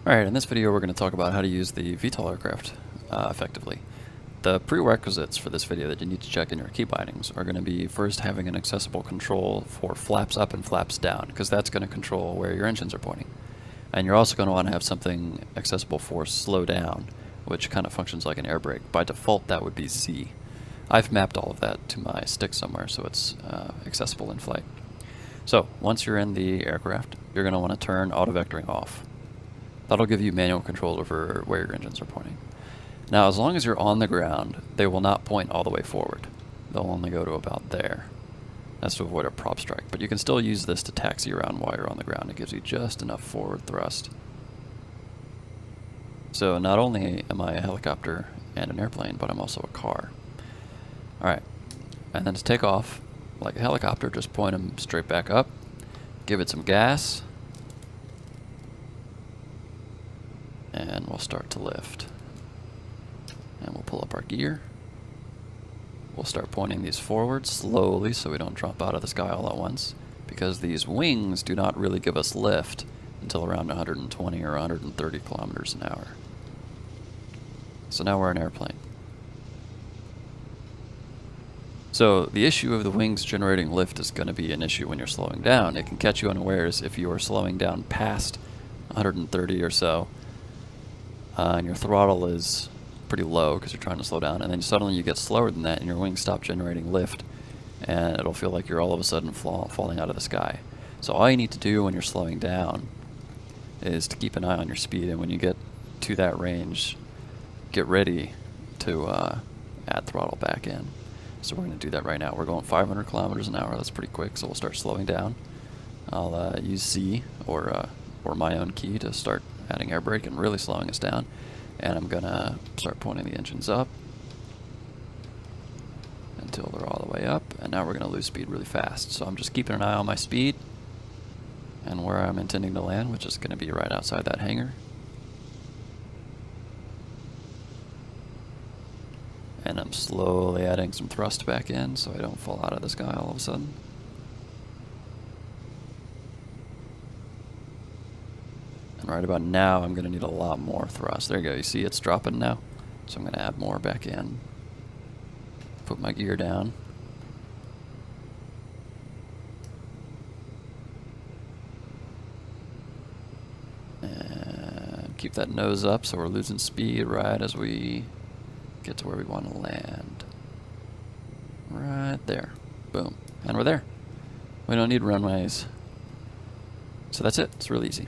Alright, in this video we're going to talk about how to use the VTOL aircraft effectively. The prerequisites for this video that you need to check in your key bindings are going to be first having an accessible control for flaps up and flaps down, because that's going to control where your engines are pointing. And you're also going to want to have something accessible for slow down, which kind of functions like an air brake. By default that would be Z. I've mapped all of that to my stick somewhere so it's accessible in flight. So once you're in the aircraft, you're going to want to turn auto vectoring off. That'll give you manual control over where your engines are pointing. Now, as long as you're on the ground, they will not point all the way forward. They'll only go to about there. That's to avoid a prop strike. But you can still use this to taxi around while you're on the ground. It gives you just enough forward thrust. So not only am I a helicopter and an airplane, but I'm also a car. Alright, and then to take off, like a helicopter, just point them straight back up, give it some gas, and we'll start to lift. And we'll pull up our gear. We'll start pointing these forward slowly so we don't drop out of the sky all at once, because these wings do not really give us lift until around 120 or 130 kilometers an hour. So now we're an airplane. So the issue of the wings generating lift is going to be an issue when you're slowing down. It can catch you unawares if you are slowing down past 130 or so, and your throttle is pretty low because you're trying to slow down, and then suddenly you get slower than that and your wings stop generating lift, and it'll feel like you're all of a sudden falling out of the sky. So all you need to do when you're slowing down is to keep an eye on your speed, and when you get to that range, get ready to add throttle back in. So we're going to do that right now. We're going 500 kilometers an hour. That's pretty quick, so we'll start slowing down. I'll use Z or my own key to start adding air brake and really slowing us down. And I'm going to start pointing the engines up until they're all the way up. And now we're going to lose speed really fast. So I'm just keeping an eye on my speed and where I'm intending to land, which is going to be right outside that hangar. And I'm slowly adding some thrust back in so I don't fall out of the sky all of a sudden. And right about now, I'm going to need a lot more thrust. There you go. You see it's dropping now? So I'm going to add more back in. Put my gear down. And keep that nose up so we're losing speed right as we get to where we want to land. Right there. Boom. And we're there. We don't need runways. So that's it. It's real easy.